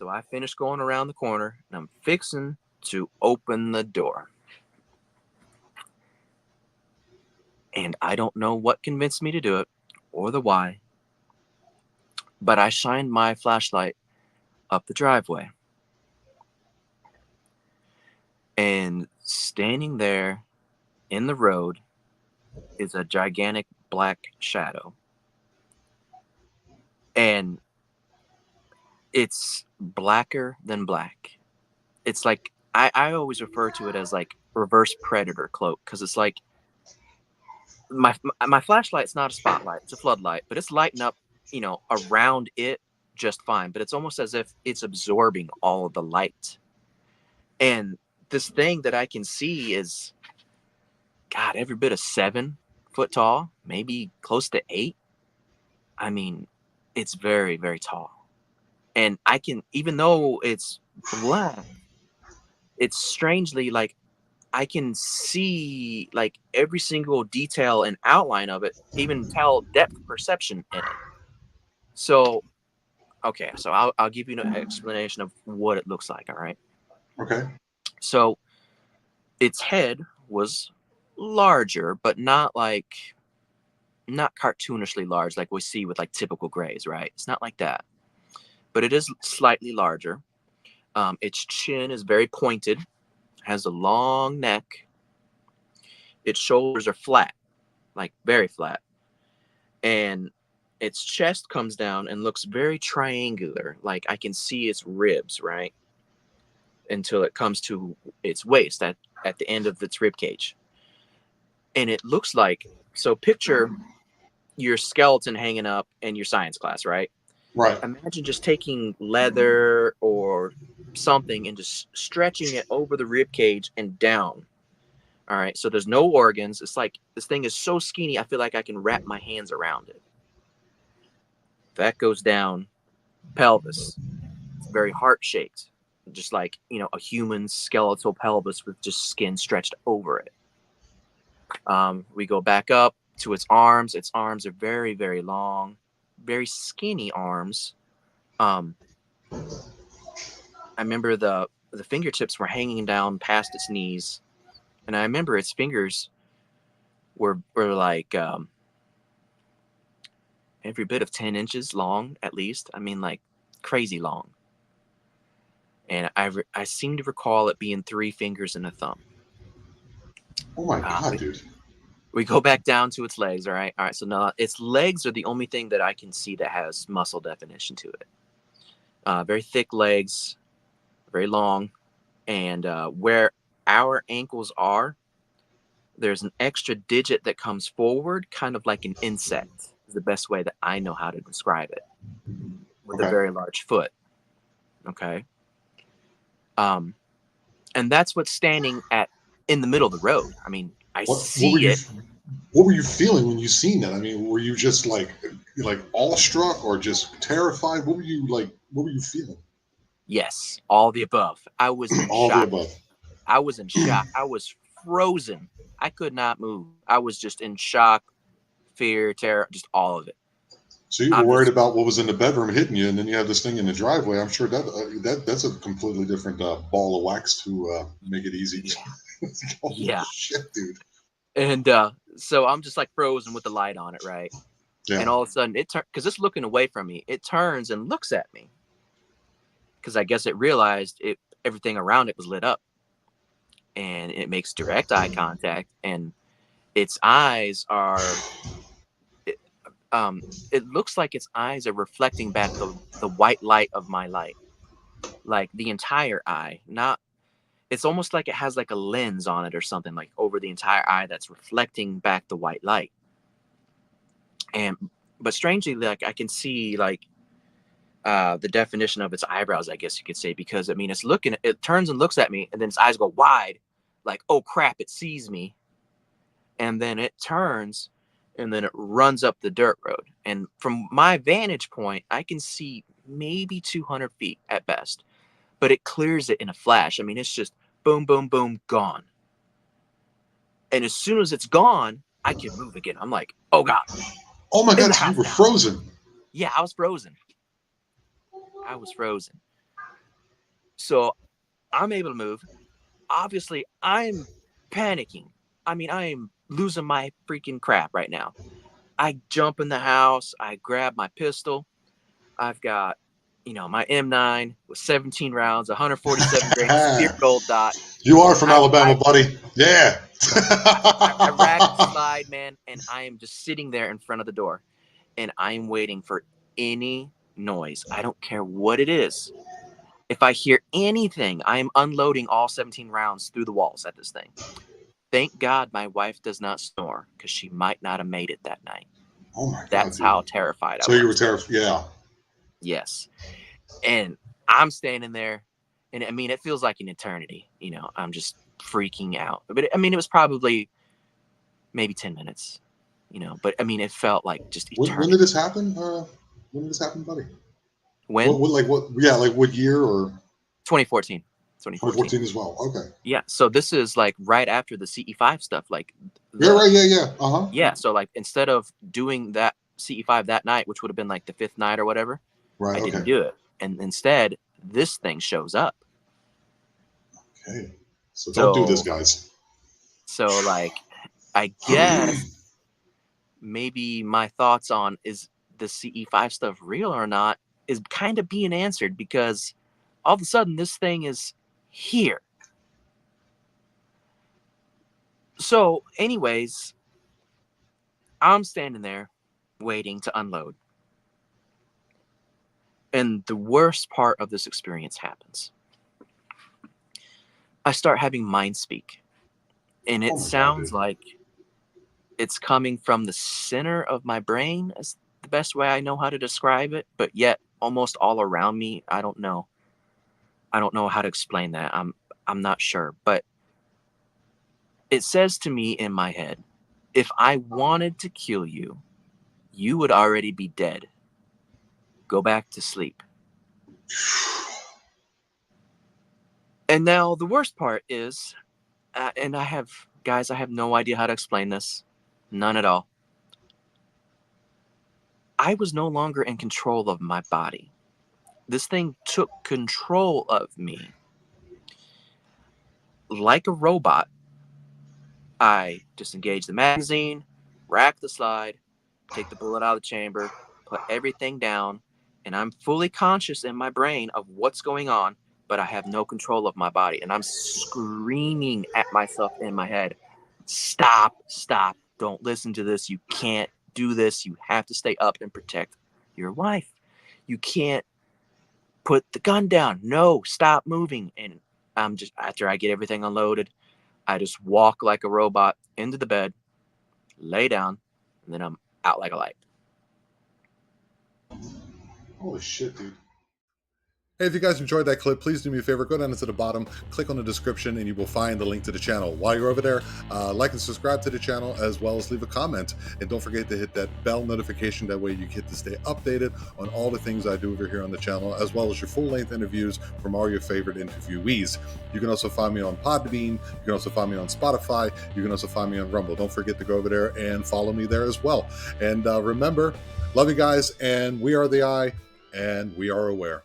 So I finished going around the corner and I'm fixing to open the door. And I don't know what convinced me to do it or the why, but I shined my flashlight up the driveway. And standing there in the road is a gigantic black shadow. And it's blacker than black. It's like, I always refer to it as like reverse predator cloak, because it's like my flashlight's not a spotlight, it's a floodlight, but it's lighting up, around it just fine. But it's almost as if it's absorbing all of the light. And this thing that I can see is, God, every bit of 7 foot tall, maybe close to 8. I mean, it's very, very tall. And I can, even though it's black, it's strangely like I can see like every single detail and outline of it, even tell depth perception in it. So, okay, so I'll give you an explanation of what it looks like. All right. Okay. So its head was larger, but not cartoonishly large like we see with like typical grays, right? It's not like that, but it is slightly larger. Its chin is very pointed, has a long neck. Its shoulders are flat, like very flat, and its chest comes down and looks very triangular. Like I can see its ribs, right, until it comes to its waist at the end of its rib cage. And it looks like, so picture your skeleton hanging up in your science class, right? Right. Imagine just taking leather or something and just stretching it over the rib cage and down. All right. So there's no organs. It's like this thing is so skinny, I feel like I can wrap my hands around it. That goes down pelvis. It's very heart shaped, just like, a human skeletal pelvis with just skin stretched over it. We go back up to its arms. Its arms are very, very long, very skinny arms. I remember the fingertips were hanging down past its knees, and I remember its fingers were like every bit of 10 inches long, at least. I mean, like crazy long. And I seem to recall it being 3 fingers and a thumb. Oh my Uh, God, we, dude. we go back down to its legs. All right. So now its legs are the only thing that I can see that has muscle definition to it. Very thick legs, very long, and where our ankles are, there's an extra digit that comes forward, kind of like an insect, is the best way that I know how to describe it, with a Okay. very large foot. Okay. Um, and that's what's standing in the middle of the road. I mean, I What were see you it. what were you feeling when you seen that? I mean, were you just like awestruck or just terrified? What were you like? What were you feeling? Yes, all the above. I was in All the shock. above. I was in shock. I was frozen. I could not move. I was just in shock, fear, terror, just all of it. So you were I'm worried just, about what was in the bedroom hitting you, and then you have this thing in the driveway. I'm sure that's a completely different ball of wax to make it easy. yeah, Holy yeah. shit, dude! And so I'm just like frozen with the light on it, right? Yeah. And all of a sudden it turns, because it's looking away from me. It turns and looks at me, because I guess it realized everything around it was lit up, and it makes direct eye contact, and its eyes are. It, it looks like its eyes are reflecting back the white light of my light, like the entire eye. Not. It's almost like it has like a lens on it or something, like over the entire eye, that's reflecting back the white light. And but strangely, like I can see like the definition of its eyebrows, I guess you could say, because I mean it turns and looks at me, and then its eyes go wide, like, oh crap, it sees me. And then it turns, and then it runs up the dirt road. And from my vantage point, I can see maybe 200 feet at best, but it clears it in a flash. I mean, it's just boom, boom, boom, gone. And as soon as it's gone, I can move again. I'm like, oh God, Oh my in God! the So you house were now. frozen. Yeah, I was frozen. I was frozen. So I'm able to move. Obviously, I'm panicking. I mean, I am losing my freaking crap right now. I jump in the house. I grab my pistol. I've got, my M9 with 17 rounds, 147 grain spear gold dot. You are from Alabama, I buddy. Yeah. I rack the slide, man, and I am just sitting there in front of the door, and I'm waiting for any noise. I don't care what it is. If I hear anything, I am unloading all 17 rounds through the walls at this thing. Thank God my wife does not snore, because she might not have made it that night. Oh my God, That's dude. how terrified I So you were was. terrified. Yeah. Yes. And I'm standing there, and I mean, it feels like an eternity. I'm just freaking out. But I mean, it was probably maybe 10 minutes, but I mean, it felt like just When eternity. did this happen? When did this happen, buddy? When? Yeah, like what year or 2014. 2014. 2014 as well? Okay. Yeah. So this is like right after the CE5 stuff. Like Yeah, the, right. Yeah, yeah. Uh huh. yeah. So like instead of doing that CE5 that night, which would have been like the fifth night or whatever, Right. I didn't Okay. do it. And instead, this thing shows up. Okay. So don't do this, So, guys. so like, I guess maybe my thoughts on is the CE5 stuff real or not is kind of being answered, because all of a sudden this thing is here. So, anyways, I'm standing there waiting to unload. And the worst part of this experience happens. I start having mind speak. And it Oh my God, sounds dude. like it's coming from the center of my brain, as the best way I know how to describe it. But yet, almost all around me, I don't know. I don't know how to explain that. I'm not sure. But it says to me in my head, if I wanted to kill you, you would already be dead. Go back to sleep. And now the worst part is, and I have no idea how to explain this. None at all. I was no longer in control of my body. This thing took control of me. Like a robot, I disengage the magazine, rack the slide, take the bullet out of the chamber, put everything down, and I'm fully conscious in my brain of what's going on, but I have no control of my body. And I'm screaming at myself in my head, stop, stop, don't listen to this. You can't do this. You have to stay up and protect your wife. You can't put the gun down. No, stop moving. And I'm just, after I get everything unloaded, I just walk like a robot into the bed, lay down, and then I'm out like a light. Holy shit, dude. Hey, if you guys enjoyed that clip, please do me a favor, go down to the bottom, click on the description, and you will find the link to the channel. While you're over there, like and subscribe to the channel, as well as leave a comment. And don't forget to hit that bell notification. That way you get to stay updated on all the things I do over here on the channel, as well as your full-length interviews from all your favorite interviewees. You can also find me on Podbean. You can also find me on Spotify. You can also find me on Rumble. Don't forget to go over there and follow me there as well. And remember, love you guys, and we are the eye, and we are aware.